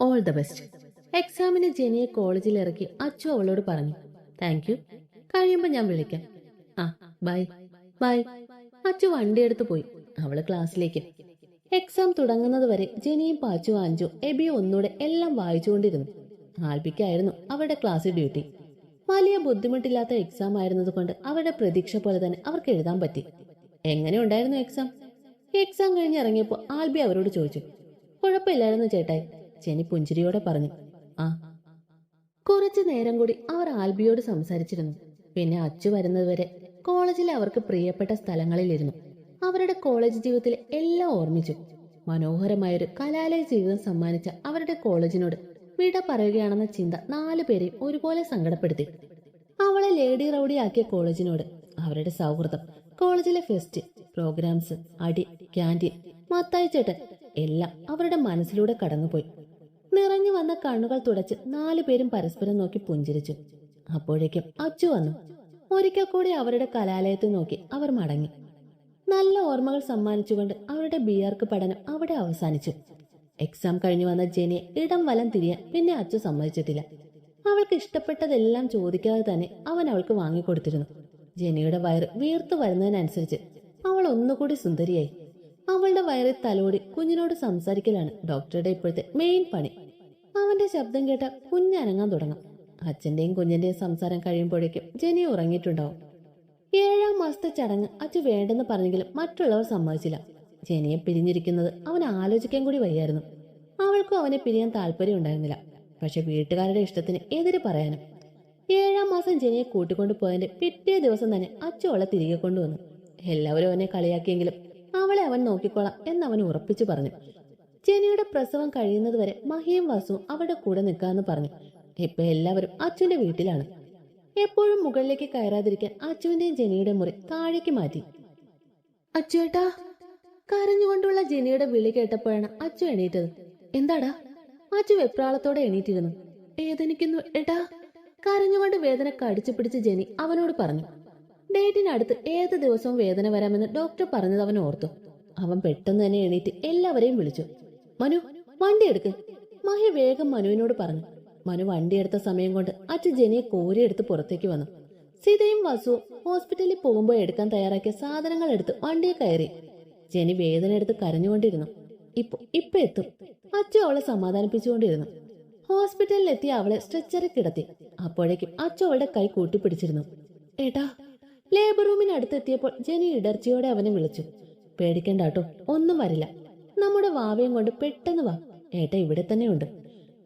All the best. എക്സാമിന് ജെനിയെ കോളേജിൽ ഇറക്കി അച്ചു അവളോട് പറഞ്ഞു. താങ്ക് യു, കഴിയുമ്പോ ഞാൻ വിളിക്കാം. ആ, ബൈ ബൈ. അച്ചു വണ്ടിയെടുത്ത് പോയി. അവള് ക്ലാസ്സിലേക്ക്. എക്സാം തുടങ്ങുന്നത് വരെ ജെനിയും പാച്ചു അഞ്ചു എബിയും ഒന്നുകൂടെ എല്ലാം വായിച്ചുകൊണ്ടിരുന്നു. ആൽബിക്കായിരുന്നു അവരുടെ ക്ലാസ്സിൽ ഡ്യൂട്ടി. വലിയ ബുദ്ധിമുട്ടില്ലാത്ത എക്സാം ആയിരുന്നതുകൊണ്ട് അവരുടെ പ്രതീക്ഷ പോലെ തന്നെ അവർക്ക് എഴുതാൻ പറ്റി. എങ്ങനെ ഉണ്ടായിരുന്നു എക്സാം? എക്സാം കഴിഞ്ഞിറങ്ങിയപ്പോൾ ആൽബി അവരോട് ചോദിച്ചു. കുഴപ്പമില്ലായിരുന്നു ചേട്ടായി, ജെനി പുഞ്ചിരിയോടെ പറഞ്ഞു. ആ. കുറച്ചു നേരം കൂടി അവർ ആൽബിയോട് സംസാരിച്ചിരുന്നു. പിന്നെ അച്ചു വരുന്നതുവരെ കോളേജിലെ അവർക്ക് പ്രിയപ്പെട്ട സ്ഥലങ്ങളിലിരുന്നു. അവരുടെ കോളേജ് ജീവിതത്തിലെ എല്ലാം ഓർമ്മിച്ചു. മനോഹരമായൊരു കലാലയ ജീവിതം സമ്മാനിച്ച അവരുടെ കോളേജിനോട് വിട പറയുകയാണെന്ന ചിന്ത 4 പേരെയും ഒരുപോലെ സങ്കടപ്പെടുത്തി. അവളെ ലേഡി റൗഡി ആക്കിയ കോളേജിനോട് അവരുടെ സൗഹൃദം, കോളേജിലെ ഫെസ്റ്റ്, പ്രോഗ്രാംസ്, അടി, ക്യാൻറ്റീൻ, മത്തായി ചേട്ടൻ എല്ലാം അവരുടെ മനസ്സിലൂടെ കടന്നുപോയി. നിറഞ്ഞു വന്ന കണ്ണുകൾ തുടച്ച് 4 പേരും പരസ്പരം നോക്കി പുഞ്ചിരിച്ചു. അപ്പോഴേക്കും അച്ചു വന്നു. ഒരിക്കൽ കൂടി അവരുടെ കലാലയത്തെ നോക്കി അവർ മടങ്ങി. നല്ല ഓർമ്മകൾ സമ്മാനിച്ചുകൊണ്ട് അവരുടെ ബിആർക്ക് പഠനം അവിടെ അവസാനിച്ചു. എക്സാം കഴിഞ്ഞു വന്ന ജെനിയെ ഇടം വലം തിരിയാൻ പിന്നെ അച്ചു സമ്മതിച്ചിട്ടില്ല. അവൾക്ക് ഇഷ്ടപ്പെട്ടതെല്ലാം ചോദിക്കാതെ തന്നെ അവൻ അവൾക്ക് വാങ്ങിക്കൊടുത്തിരുന്നു. ജെനിയുടെ വയറ് വീർത്തു വരുന്നതിനനുസരിച്ച് അവൾ ഒന്നുകൂടി സുന്ദരിയായി. അവളുടെ വയറിൽ തലോടി കുഞ്ഞിനോട് സംസാരിക്കലാണ് ഡോക്ടറുടെ ഇപ്പോഴത്തെ മെയിൻ പണി. അവന്റെ ശബ്ദം കേട്ട കുഞ്ഞനങ്ങാൻ തുടങ്ങും. അച്ഛന്റെയും കുഞ്ഞിന്റെയും സംസാരം കഴിയുമ്പോഴേക്കും ജെനി ഉറങ്ങിയിട്ടുണ്ടാവും. 7ാം മാസത്തെ ചടങ്ങ് അച്ചു വേണ്ടെന്ന് പറഞ്ഞെങ്കിലും മറ്റുള്ളവർ സമ്മതിച്ചില്ല. ജെനിയെ പിരിഞ്ഞിരിക്കുന്നത് അവൻ ആലോചിക്കാൻ കൂടി വയ്യായിരുന്നു. അവൾക്കും അവനെ പിരിയാൻ താല്പര്യം ഉണ്ടായിരുന്നില്ല. പക്ഷെ വീട്ടുകാരുടെ ഇഷ്ടത്തിന് എതിര് പറയാനും. 7ാം മാസം ജെനിയെ കൂട്ടിക്കൊണ്ടു പോയതിന്റെ പിറ്റേ ദിവസം തന്നെ അച്ചു അവളെ തിരികെ കൊണ്ടുവന്നു. എല്ലാവരും അവനെ കളിയാക്കിയെങ്കിലും അവളെ അവൻ നോക്കിക്കോളാം എന്നവൻ ഉറപ്പിച്ചു പറഞ്ഞു. ജെനിയുടെ പ്രസവം കഴിയുന്നത് വരെ മഹിയും വാസുവും അവരുടെ കൂടെ നിൽക്കാമെന്ന് പറഞ്ഞു. ഇപ്പൊ എല്ലാവരും അച്ചുവിന്റെ വീട്ടിലാണ്. എപ്പോഴും മുകളിലേക്ക് കയറാതിരിക്കാൻ അച്ചുവിന്റെയും ജെനിയുടെ മുറി താഴേക്ക് മാറ്റി. അച്ചുവേട്ടാ. കരഞ്ഞുകൊണ്ടുള്ള ജെനിയുടെ വിളി കേട്ടപ്പോഴാണ് അച്ചു എണീറ്റത്. എന്താടാ? അച്ചു വെപ്രാളത്തോടെ എണീറ്റിരുന്നു. വേദനിക്കുന്നു ഏട്ടാ. കരഞ്ഞുകൊണ്ട് വേദന കടിച്ചു പിടിച്ച് ജെനി അവനോട് പറഞ്ഞു. ഡേറ്റിനടുത്ത് ഏത് ദിവസവും വേദന വരാമെന്ന് ഡോക്ടർ പറഞ്ഞത് അവൻ ഓർത്തു. അവൻ പെട്ടെന്ന് തന്നെ എണീറ്റ് എല്ലാവരെയും വിളിച്ചു. മനു, വണ്ടി എടുക്ക്. മഹി വേഗം മനുവിനോട് പറഞ്ഞു. മനു വണ്ടിയെടുത്ത സമയം കൊണ്ട് അച്ഛൻ ജെനിയെ കോരിയെടുത്ത് പുറത്തേക്ക് വന്നു. സീതയും വസുവും ഹോസ്പിറ്റലിൽ പോകുമ്പോൾ എടുക്കാൻ തയ്യാറാക്കിയ സാധനങ്ങൾ എടുത്ത് വണ്ടിയെ കയറി. ജെനി വേദന എടുത്ത് കരഞ്ഞുകൊണ്ടിരുന്നു. ഇപ്പൊ എത്തും. അച്ചു അവളെ സമാധാനിപ്പിച്ചുകൊണ്ടിരുന്നു. ഹോസ്പിറ്റലിൽ എത്തിയ അവളെ സ്ട്രെച്ചറിൽ കിടത്തി. അപ്പോഴേക്കും അച്ചു അവളുടെ കൈ കൂട്ടിപ്പിടിച്ചിരുന്നു. ഏട്ടാ. ലേബർ റൂമിനടുത്തെത്തിയപ്പോൾ ജെനി ഇടർച്ചയോടെ അവനെ വിളിച്ചു. പേടിക്കണ്ട കേട്ടോ, ഒന്നും വരില്ല. നമ്മുടെ വാവയും കൊണ്ട് പെട്ടെന്ന് വാ, ഏട്ട ഇവിടെ തന്നെയുണ്ട്.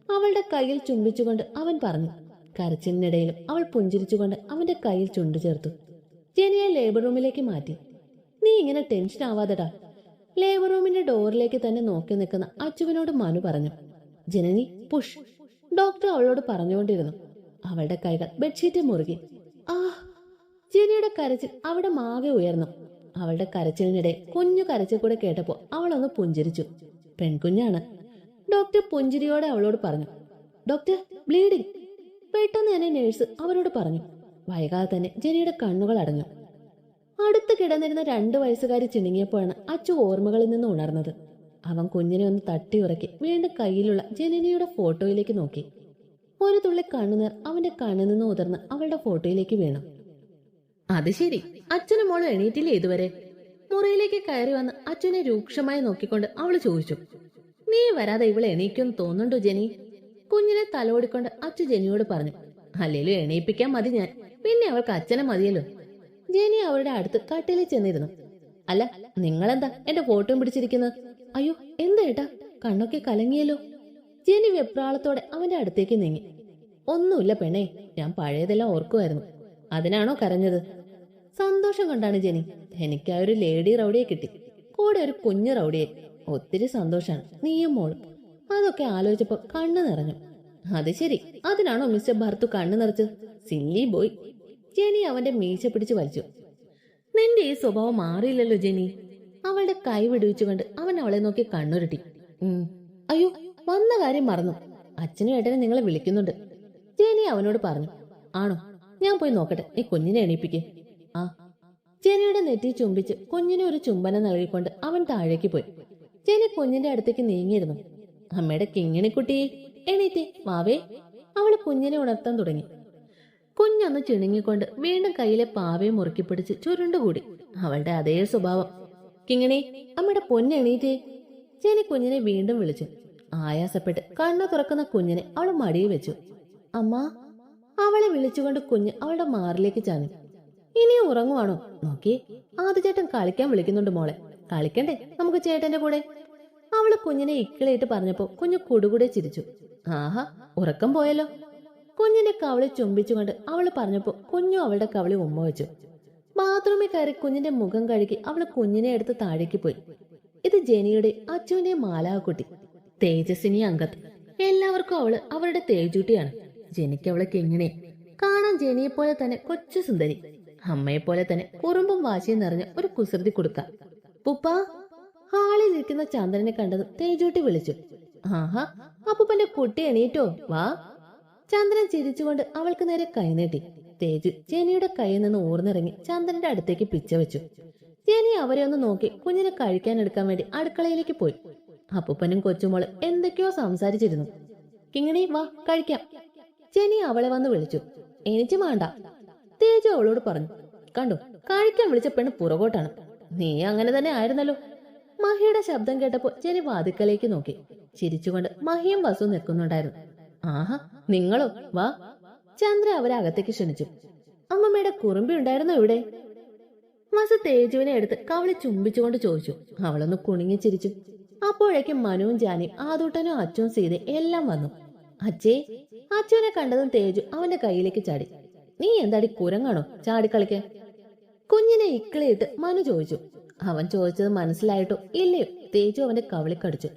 അവളുടെ കയ്യിൽ ചുംബിച്ചുകൊണ്ട് അവൻ പറഞ്ഞു. കരച്ചിലിനിടയിലും അവൾ പുഞ്ചിരിച്ചുകൊണ്ട് അവന്റെ കയ്യിൽ ചുണ്ടു ചേർത്തു. ജെനിയെ ലേബർ റൂമിലേക്ക് മാറ്റി. നീ ഇങ്ങനെ ടെൻഷൻ ആവാതെടാ. ലേബർ റൂമിന്റെ ഡോറിലേക്ക് തന്നെ നോക്കി നിൽക്കുന്ന അച്ചുവിനോട് മനു പറഞ്ഞു. ജനനി പുഷ്, ഡോക്ടർ അവളോട് പറഞ്ഞുകൊണ്ടിരുന്നു. അവളുടെ കൈകൾ ബെഡ്ഷീറ്റ് മുറുകി. ആ. ജെനിയുടെ കരച്ചിൽ അവിടെ മാകെ ഉയർന്നു. അവളുടെ കരച്ചിലിനിടെ കുഞ്ഞു കരച്ചിൽ കൂടെ കേട്ടപ്പോ അവളൊന്ന് പുഞ്ചിരിച്ചു. പെൺകുഞ്ഞാണ്. ഡോക്ടർ പുഞ്ചിരിയോടെ അവളോട് പറഞ്ഞു. Doctor, bleeding. പെട്ടെന്ന് തന്നെ നേഴ്സ് അവരോട് പറഞ്ഞു. വൈകാതെ തന്നെ ജെനിയുടെ കണ്ണുകൾ അടഞ്ഞു. അടുത്ത് കിടന്നിരുന്ന 2 വയസ്സുകാരി ചിണുങ്ങിയപ്പോഴാണ് അച്ചു ഓർമ്മകളിൽ നിന്ന് ഉണർന്നത്. അവൻ കുഞ്ഞിനെ ഒന്ന് തട്ടിയുറക്കി വീണ്ടും കയ്യിലുള്ള ജനനിയുടെ ഫോട്ടോയിലേക്ക് നോക്കി. ഒരു തുള്ളി കണ്ണുനീർ അവന്റെ കണ്ണിൽ നിന്ന് ഉതിർന്ന് അവളുടെ ഫോട്ടോയിലേക്ക് വീണു. അത് ശരി, അച്ഛനും മോളും എണീറ്റില്ലേ ഇതുവരെ? മുറിയിലേക്ക് കയറി വന്ന് അച്ഛനെ രൂക്ഷമായി നോക്കിക്കൊണ്ട് അവള് ചോദിച്ചു. നീ വരാതെ ഇവളെ എണീക്കുമെന്ന് തോന്നുന്നുണ്ടോ ജെനി? കുഞ്ഞിനെ തലോടിക്കൊണ്ട് അച്ചു ജെനിയോട് പറഞ്ഞു. അല്ലേലും എണീപ്പിക്കാൻ മതി ഞാൻ, പിന്നെ അവൾക്ക് അച്ഛനെ മതിയല്ലോ. ജെനി അവരുടെ അടുത്ത് കട്ടിലിൽ ചെന്നിരുന്നു. അല്ല, നിങ്ങളെന്താ എന്റെ ഫോട്ടോയും പിടിച്ചിരിക്കുന്നത്? അയ്യോ, എന്താ ഏട്ടാ, കണ്ണൊക്കെ കലങ്ങിയല്ലോ. ജെനി വെപ്രാളത്തോടെ അവന്റെ അടുത്തേക്ക് നീങ്ങി. ഒന്നുമില്ല പെണ്ണേ, ഞാൻ പഴയതെല്ലാം ഓർക്കുമായിരുന്നു. അതിനാണോ കരഞ്ഞത്? സന്തോഷം കൊണ്ടാണ് ജെനി. എനിക്കാ ഒരു ലേഡി റൗഡിയെ കിട്ടി, കൂടെ ഒരു കുഞ്ഞു റൗഡിയെ. ഒത്തിരി സന്തോഷാണ്, നീയും മോളും. അതൊക്കെ ആലോചിച്ചപ്പോ കണ്ണു നിറഞ്ഞു. അത് ശരി, അതിനാണോ മിസ്റ്റർ ഭർത്തു കണ്ണു നിറച്ചത്? Silly boy. ജെനി അവന്റെ മീശ പിടിച്ചു വലിച്ചു. നിന്റെ ഈ സ്വഭാവം മാറിയില്ലല്ലോ ജെനി. അവളുടെ കൈ വിടുവിച്ചുകൊണ്ട് അവൻ അവളെ നോക്കി കണ്ണുരുട്ടി. അയ്യോ, വന്ന കാര്യം മറന്നു. അച്ഛനും ഏട്ടനും നിങ്ങളെ വിളിക്കുന്നുണ്ട്, ജെനി അവനോട് പറഞ്ഞു. ആണോ? ഞാൻ പോയി നോക്കട്ടെ, നീ കുഞ്ഞിനെ എണീപ്പിക്ക്. ആ. ജെനിയുടെ നെറ്റി ചുംബിച്ച് കുഞ്ഞിന് ഒരു ചുംബനം നൽകിക്കൊണ്ട് അവൻ താഴേക്ക് പോയി. ജെനി കുഞ്ഞിന്റെ അടുത്തേക്ക് നീങ്ങിയിരുന്നു. അമ്മയുടെ കിങ്ങിണിക്കുട്ടി എണീറ്റേ വാവേ. അവള് കുഞ്ഞിനെ ഉണർത്താൻ തുടങ്ങി. കുഞ്ഞൊന്ന് ചിണുങ്ങിക്കൊണ്ട് വീണ്ടും കയ്യിലെ പാവയെ മുറുക്കിപ്പിടിച്ച് ചുരുണ്ടുകൂടി. അവളുടെ അതേ സ്വഭാവം. കിങ്ങിണി, അമ്മയുടെ പൊന്നെണീറ്റേ. ജെനി കുഞ്ഞിനെ വീണ്ടും വിളിച്ചു. ആയാസപ്പെട്ട് കണ്ണു തുറക്കുന്ന കുഞ്ഞിനെ അവൾ മടിയിൽ വെച്ചു. അമ്മ. അവളെ വിളിച്ചുകൊണ്ട് കുഞ്ഞ് അവളുടെ മാറിലേക്ക് ചാഞ്ഞു. ഇനിയും ഉറങ്ങുവാണോ? നോക്കിയേ, ആദ്യചേട്ടൻ കളിക്കാൻ വിളിക്കുന്നുണ്ട് മോളെ. കളിക്കണ്ടേ നമുക്ക് ചേട്ടന്റെ കൂടെ? അവള് കുഞ്ഞിനെ ഇക്കിളിയിട്ട് പറഞ്ഞപ്പോ കുഞ്ഞു കുടുകൂടെ ചിരിച്ചു. ആഹാ, ഉറക്കം പോയല്ലോ. കുഞ്ഞിന്റെ കവളി ചുംബിച്ചുകൊണ്ട് അവള് പറഞ്ഞപ്പോ കുഞ്ഞു അവളുടെ കവളി ഉമ്മ വെച്ചു. ബാത്റൂമിൽ കയറി കുഞ്ഞിന്റെ മുഖം കഴുകി അവള് കുഞ്ഞിനെ എടുത്ത് താഴേക്ക് പോയി. ഇത് ജെനിയുടെ അച്ചുവിന്റെ മാലാകുട്ടി, തേജസ്വിനി അംഗത്ത്. എല്ലാവർക്കും അവള് അവരുടെ തേജൂട്ടിയാണ്. ജെനിക്ക് അവളെ കിങ്ങിണി. കാണാൻ ജെനിയെ പോലെ തന്നെ കൊച്ചു സുന്ദരി, അമ്മയെ പോലെ തന്നെ കുറുമ്പും വാശിയും നിറഞ്ഞ ഒരു കുസൃതി കൊടുക്ക. പുപ്പാ. ഹാളിൽ നിൽക്കുന്ന ചന്ദ്രനെ കണ്ടത് തേജൂട്ടി വിളിച്ചു. ആഹാ, അപ്പൂപ്പന്റെ കുട്ടി എണീറ്റോ? വാ. ചന്ദ്രൻ ചിരിച്ചുകൊണ്ട് അവൾക്ക് നേരെ കൈനീട്ടി. തേജു ജെനിയുടെ കയ്യിൽ നിന്ന് ഊർന്നിറങ്ങി ചന്ദ്രന്റെ അടുത്തേക്ക് പിച്ച വെച്ചു. ജെനി അവരെ ഒന്ന് നോക്കി കുഞ്ഞിനെ കഴിക്കാൻ എടുക്കാൻ വേണ്ടി അടുക്കളയിലേക്ക് പോയി. അപ്പൂപ്പനും കൊച്ചുമോള് എന്തൊക്കെയോ സംസാരിച്ചിരുന്നു. കിങ്ങിണി വാ കഴിക്കാം. ജെനി അവളെ വന്ന് വിളിച്ചു. എനിക്ക് വേണ്ട, തേജു അവളോട് പറഞ്ഞു. കണ്ടു, കഴിക്കാൻ വിളിച്ച പെണ്ണ് പുറകോട്ടാണ്. നീ അങ്ങനെ തന്നെ ആയിരുന്നല്ലോ. മഹിയുടെ ശബ്ദം കേട്ടപ്പോ ജെനി വാതിക്കലേക്ക് നോക്കി. ചിരിച്ചുകൊണ്ട് മഹിയും വസു നിൽക്കുന്നുണ്ടായിരുന്നു. ആഹാ, നിങ്ങളോ? വാ. ചന്ദ്ര അവരെ അകത്തേക്ക് ക്ഷണിച്ചു. അമ്മമ്മയുടെ കുറുമ്പി ഉണ്ടായിരുന്നോ ഇവിടെ? വസു തേജുവിനെ എടുത്ത് കവളി ചുംബിച്ചുകൊണ്ട് ചോദിച്ചു. അവളൊന്ന് കുണുങ്ങി ചിരിച്ചു. അപ്പോഴേക്കും മനുവും ജാനിയും ആദൂട്ടനും അച്ചുവും സീതയും എല്ലാം വന്നു. അച്ഛേ. അച്ചുവിനെ കണ്ടതും തേജു അവന്റെ കയ്യിലേക്ക് ചാടി. നീ എന്താടി കുരങ്ങാണോ ചാടിക്കളിക്കാൻ? കുഞ്ഞിനെ ഇക്കിളിയിട്ട് മനു ചോദിച്ചു. അവൻ ചോദിച്ചത് മനസ്സിലായിട്ടോ ഇല്ലയോ തേജു അവന്റെ കവളിക്കടിച്ചു.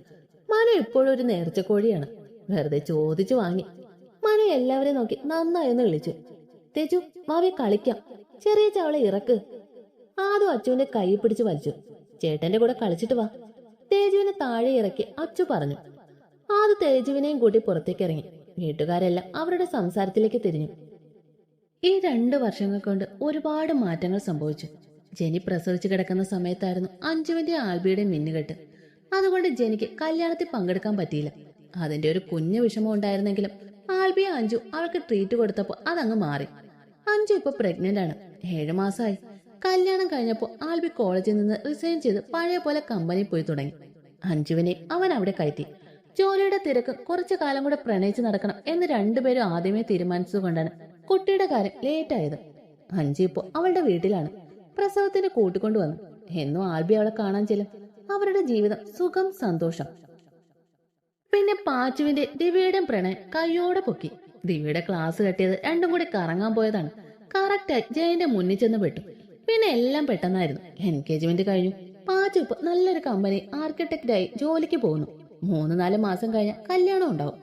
മനു ഇപ്പോഴും ഒരു നേർച്ചക്കോഴിയാണ്, വെറുതെ ചോദിച്ചു വാങ്ങി. മനു എല്ലാവരെയും നോക്കി നന്നായെന്ന് വിളിച്ചു. തേജു വാവെ കളിക്കാം, ചെറിയ ചവളെ ഇറക്ക്. ആദ്യം അച്ചുവിന്റെ കൈ പിടിച്ച് വലിച്ചു. ചേട്ടന്റെ കൂടെ കളിച്ചിട്ട് വാ. തേജുവിനെ താഴെ ഇറക്കി അച്ചു പറഞ്ഞു. ആദ്യം തേജുവിനെയും കൂട്ടി പുറത്തേക്ക് ഇറങ്ങി. വീട്ടുകാരെല്ലാം അവരുടെ സംസാരത്തിലേക്ക് തിരിഞ്ഞു. ഈ 2 വർഷങ്ങൾ കൊണ്ട് ഒരുപാട് മാറ്റങ്ങൾ സംഭവിച്ചു. ജെനി പ്രസവിച്ചു കിടക്കുന്ന സമയത്തായിരുന്നു അഞ്ജുവിന്റെ ആൽബിയുടെയും മിന്നുകെട്ട്. അതുകൊണ്ട് ജെനിക്ക് കല്യാണത്തിൽ പങ്കെടുക്കാൻ പറ്റിയില്ല. അതിന്റെ ഒരു കുഞ്ഞു വിഷമം ഉണ്ടായിരുന്നെങ്കിലും ആൽബിയെ അഞ്ജു അവൾക്ക് ട്രീറ്റ് കൊടുത്തപ്പോൾ അതങ്ങ് മാറി. അഞ്ജു ഇപ്പൊ പ്രഗ്നന്റ് ആണ്, 7 മാസമായി. കല്യാണം കഴിഞ്ഞപ്പോൾ ആൽബി കോളേജിൽ നിന്ന് റിസൈൻ ചെയ്ത് പഴയ പോലെ കമ്പനിയിൽ പോയി തുടങ്ങി. അഞ്ജുവിനെ അവൻ അവിടെ കയറ്റി. ജോലിയുടെ തിരക്ക് കുറച്ചു കാലം കൂടെ പ്രണയിച്ച് നടക്കണം എന്ന് രണ്ടുപേരും ആദ്യമേ തീരുമാനിച്ചതുകൊണ്ടാണ് കുട്ടിയുടെ കാര്യം ലേറ്റ് ആയത്. അഞ്ജു ഇപ്പോ അവളുടെ വീട്ടിലാണ്. പ്രസവത്തിന് കൂട്ടിക്കൊണ്ടുവന്നു. എന്നും ആൽബി അവളെ കാണാൻ ചെല്ലും. അവരുടെ ജീവിതം സുഖം, സന്തോഷം. പിന്നെ പാച്ചുവിന്റെ ദിവ്യയുടെയും പ്രണയം കയ്യോടെ പൊക്കി. ദിവ്യയുടെ ക്ലാസ് കെട്ടിയത് രണ്ടും കൂടി കറങ്ങാൻ പോയതാണ്. കറക്റ്റായി ജയന്റെ മുന്നിൽ ചെന്ന് പെട്ടു. പിന്നെ എല്ലാം പെട്ടെന്നായിരുന്നു. എൻഗേജ്മെന്റ് കഴിഞ്ഞു. പാച്ചു ഇപ്പൊ നല്ലൊരു കമ്പനി ആർക്കിടെക്റ്റായി ജോലിക്ക് പോകുന്നു. 3-4 മാസം കഴിഞ്ഞാൽ കല്യാണം ഉണ്ടാവും.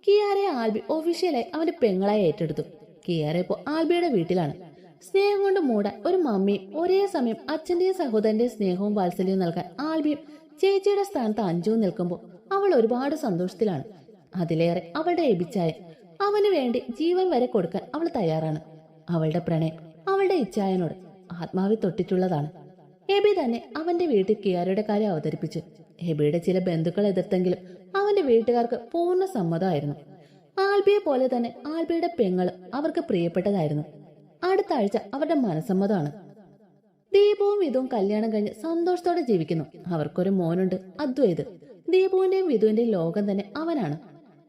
കിയാരെ ആൽബി ഒഫീഷ്യലായി അവന്റെ പെങ്ങളായി ഏറ്റെടുത്തു. കിയാര ഇപ്പോ ആൽബിയുടെ വീട്ടിലാണ്. സ്നേഹം കൊണ്ട് മൂടാൻ ഒരു മമ്മിയും ഒരേ സമയം അച്ഛന്റെയും സഹോദരന്റെയും സ്നേഹവും വാത്സല്യവും നൽകാൻ ആൽബിയും ചേച്ചിയുടെ സ്ഥാനത്ത് അഞ്ജുവും നിൽക്കുമ്പോൾ അവൾ ഒരുപാട് സന്തോഷത്തിലാണ്. അതിലേറെ അവളുടെ എബിച്ചായ. അവന് വേണ്ടി ജീവൻ വരെ കൊടുക്കാൻ അവൾ തയ്യാറാണ്. അവളുടെ പ്രണയം അവളുടെ ഇച്ഛായനോട് ആത്മാവിൽ തൊട്ടിട്ടുള്ളതാണ്. എബി തന്നെ അവന്റെ വീട്ടിൽ കിയാരയുടെ കാര്യം അവതരിപ്പിച്ചു. എബിയുടെ ചില ബന്ധുക്കൾ എതിർത്തെങ്കിലും അവന്റെ വീട്ടുകാർക്ക് പൂർണ്ണ സമ്മതമായിരുന്നു. ആൽബിയെ പോലെ തന്നെ ആൽബിയുടെ പെങ്ങൾ അവർക്ക് പ്രിയപ്പെട്ടതായിരുന്നു. അടുത്ത ആഴ്ച അവരുടെ മനസ്സമ്മതമാണ്. ദീപവും വിധുവും കല്യാണം കഴിഞ്ഞ് സന്തോഷത്തോടെ ജീവിക്കുന്നു. അവർക്കൊരു മോനുണ്ട്, അദ്വൈത്. ദീപുവിന്റെയും വിധുവിന്റെയും ലോകം തന്നെ അവനാണ്.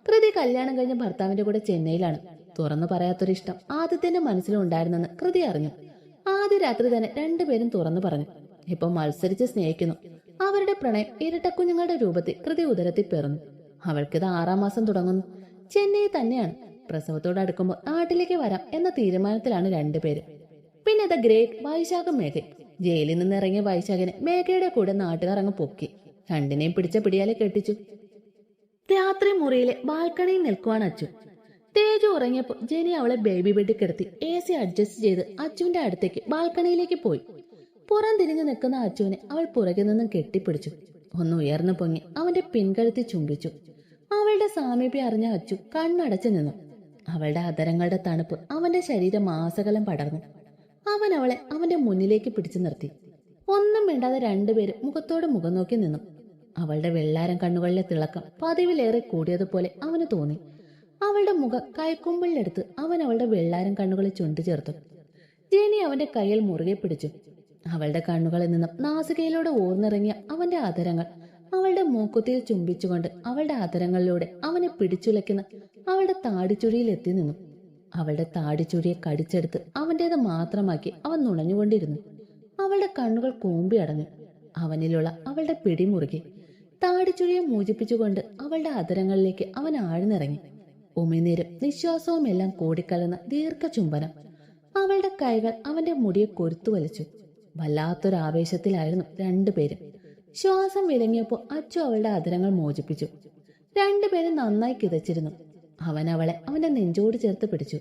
കൃതി കല്യാണം കഴിഞ്ഞ ഭർത്താവിന്റെ കൂടെ ചെന്നൈയിലാണ്. തുറന്നു പറയാത്തൊരിഷ്ടം ആദിത്യന്റെ മനസ്സിലുണ്ടായിരുന്നെന്ന് കൃതി അറിഞ്ഞു. ആദ്യ രാത്രി തന്നെ രണ്ടുപേരും തുറന്നു പറഞ്ഞു. ഇപ്പൊ മത്സരിച്ച് സ്നേഹിക്കുന്നു. അവരുടെ പ്രണയം ഇരട്ടക്കുഞ്ഞുങ്ങളുടെ രൂപത്തിൽ കൃതി ഉദരത്തിൽ പിറന്നു. അവൾക്കിത് 6-ാം മാസം തുടങ്ങുന്നു. ചെന്നൈ തന്നെയാണ്. പ്രസവത്തോടടുക്കുമ്പോൾ നാട്ടിലേക്ക് വരാം എന്ന തീരുമാനത്തിലാണ് രണ്ടുപേര്. പിന്നെ ദ ഗ്രേറ്റ് വൈശാഖും മേഘ. ജയിലിൽ നിന്ന് ഇറങ്ങിയ വൈശാഖിനെ മേഘയുടെ കൂടെ നാട്ടുകാർ അങ്ങ് പൊക്കി. രണ്ടിനെയും പിടിച്ച പിടിയാലെ കെട്ടിച്ചു. രാത്രി മുറിയിലെ ബാൽക്കണിയിൽ നിൽക്കുവാണ് അച്ചു. തേജു ഉറങ്ങിയപ്പോൾ ജെനി അവളെ ബേബി ബെഡിൽ കിടത്തി AC അഡ്ജസ്റ്റ് ചെയ്ത് അച്ചുവിന്റെ അടുത്തേക്ക് ബാൽക്കണിയിലേക്ക് പോയി. പുറം തിരിഞ്ഞു നിൽക്കുന്ന അച്ചുവിനെ അവൾ പുറകിൽ നിന്നും കെട്ടിപ്പിടിച്ചു. ഒന്ന് ഉയർന്നു പൊങ്ങി അവന്റെ പിൻകഴുത്തിൽ ചുംബിച്ചു. അവളുടെ സാമീപ്യം അറിഞ്ഞ അച്ചു കണ്ണടച്ചു നിന്നു. അവളുടെ അധരങ്ങളുടെ തണുപ്പ് അവന്റെ ശരീരം മാസകലം പടർന്നു. അവൻ അവളെ അവന്റെ മുന്നിലേക്ക് പിടിച്ചു നിർത്തി. ഒന്നും മിണ്ടാതെ രണ്ടുപേരും മുഖത്തോട് മുഖം നോക്കി നിന്നു. അവളുടെ വെള്ളാരം കണ്ണുകളിലെ തിളക്കം പതിവിലേറെ കൂടിയതുപോലെ അവന് തോന്നി. അവളുടെ മുഖം കൈക്കുമ്പിളിലെടുത്ത് അവൻ അവളുടെ വെള്ളാരം കണ്ണുകളിൽ ചുണ്ടു ചേർത്തു. ജെനി അവന്റെ കയ്യിൽ മുറുകെ പിടിച്ചു. അവളുടെ കണ്ണുകളിൽ നിന്നും നാസികയിലൂടെ ഊർന്നിറങ്ങിയ അവന്റെ ആദരങ്ങൾ അവളുടെ മൂക്കുത്തിയിൽ ചുംബിച്ചുകൊണ്ട് അവളുടെ ആദരങ്ങളിലൂടെ അവനെ പിടിച്ചുലയ്ക്കുന്ന അവളുടെ താടിച്ചുഴിയിൽ എത്തി നിന്നു. അവളുടെ താടിച്ചുഴിയെ കടിച്ചെടുത്ത് അവന്റേത് മാത്രമാക്കി അവൻ നുണഞ്ഞുകൊണ്ടിരുന്നു. അവളുടെ കണ്ണുകൾ കൂമ്പി അടഞ്ഞു. അവനിലുള്ള അവളുടെ പിടിമുറുകി. താടിച്ചുഴിയെ മോചിപ്പിച്ചുകൊണ്ട് അവളുടെ ആദരങ്ങളിലേക്ക് അവൻ ആഴ്ന്നിറങ്ങി. ഉമിനീരും നിശ്വാസവും എല്ലാം കൂടിക്കലർന്ന ദീർഘചുംബനം. അവളുടെ കൈകൾ അവന്റെ മുടിയെ കൊരുത്തു വലിച്ചു. വല്ലാത്തൊരാവേശത്തിലായിരുന്നു രണ്ടുപേരും. ശ്വാസം വിലങ്ങിയപ്പോൾ അച്ചു അവളുടെ ആദരങ്ങൾ മോചിപ്പിച്ചു. രണ്ടുപേരും നന്നായി കിതച്ചിരുന്നു. അവൻ അവളെ അവന്റെ നെഞ്ചോട് ചേർത്ത് പിടിച്ചു.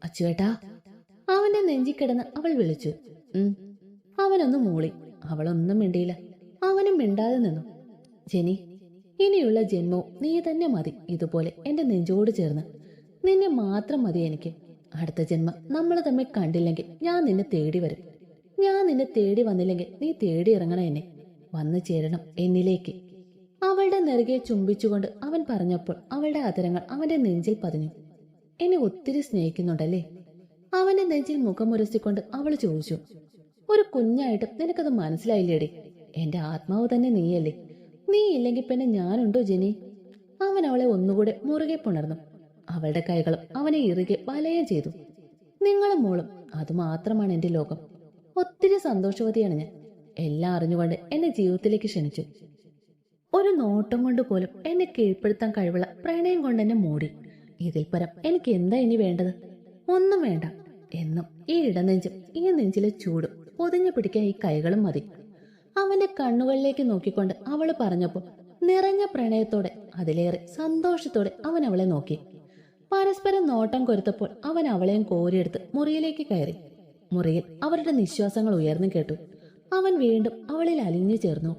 അച്ചുവേട്ടാ, അവന്റെ നെഞ്ചി കിടന്ന് അവൾ വിളിച്ചു. അവനൊന്ന് മൂളി. അവളൊന്നും മിണ്ടിയില്ല. അവനും മിണ്ടാതെ നിന്നു. ജെനി, ഇനിയുള്ള ജന്മവും നീ തന്നെ മതി ഇതുപോലെ എന്റെ നെഞ്ചോട് ചേർന്ന്. നിന്നെ മാത്രം മതി എനിക്ക്. അടുത്ത ജന്മം നമ്മൾ തമ്മിൽ കണ്ടില്ലെങ്കിൽ ഞാൻ നിന്നെ തേടി വരും. ഞാൻ നിന്നെ തേടി വന്നില്ലെങ്കിൽ നീ തേടി ഇറങ്ങണം എന്നെ. വന്നു ചേരണം എന്നിലേക്ക്. അവളുടെ നെറുകെ ചുംബിച്ചുകൊണ്ട് അവൻ പറഞ്ഞപ്പോൾ അവളുടെ ആദരങ്ങൾ അവന്റെ നെഞ്ചിൽ പതിഞ്ഞു. എന്നെ ഒത്തിരി സ്നേഹിക്കുന്നുണ്ടല്ലേ? അവന്റെ നെഞ്ചിൽ മുഖമുരസിക്കൊണ്ട് അവൾ ചോദിച്ചു. ഒരു കുഞ്ഞായിട്ടും നിനക്കത് മനസ്സിലായില്ലേടി? എന്റെ ആത്മാവ് തന്നെ നീയല്ലേ. നീ ഇല്ലെങ്കിൽ പിന്നെ ഞാനുണ്ടോ ജെനി? അവൻ അവളെ ഒന്നുകൂടെ മുറുകെ പുണർന്നു. അവളുടെ കൈകളും അവനെ ഇറുകെ വലയം ചെയ്തു. നിങ്ങളും മോളും, അതുമാത്രമാണ് എന്റെ ലോകം. ഒത്തിരി സന്തോഷവതിയാണ് ഞാൻ. എല്ലാം അറിഞ്ഞുകൊണ്ട് എന്നെ ജീവിതത്തിലേക്ക് ക്ഷണിച്ചു. ഒരു നോട്ടം കൊണ്ട് പോലും എന്നെ കീഴ്പ്പെടുത്താൻ കഴിവുള്ള പ്രണയം കൊണ്ട് എന്നെ മൂടി. ഇതിൽ പരം എനിക്ക് എന്താ ഇനി വേണ്ടത്? ഒന്നും വേണ്ട. എന്നും ഈ ഇടനെഞ്ചും ഈ നെഞ്ചിലെ ചൂടും പൊതിഞ്ഞു പിടിക്കാൻ ഈ കൈകളും മതി. അവന്റെ കണ്ണുകളിലേക്ക് നോക്കിക്കൊണ്ട് അവള് പറഞ്ഞപ്പോൾ നിറഞ്ഞ പ്രണയത്തോടെ, അതിലേറെ സന്തോഷത്തോടെ അവൻ അവളെ നോക്കി. പരസ്പരം നോട്ടം കൊരുത്തപ്പോൾ അവൻ അവളെയും കോരിയെടുത്ത് മുറിയിലേക്ക് കയറി. മുറിയിൽ അവരുടെ നിശ്വാസങ്ങൾ ഉയർന്നു കേട്ടു. അവൻ വീണ്ടും അവളിൽ അലിഞ്ഞു ചേർന്നു.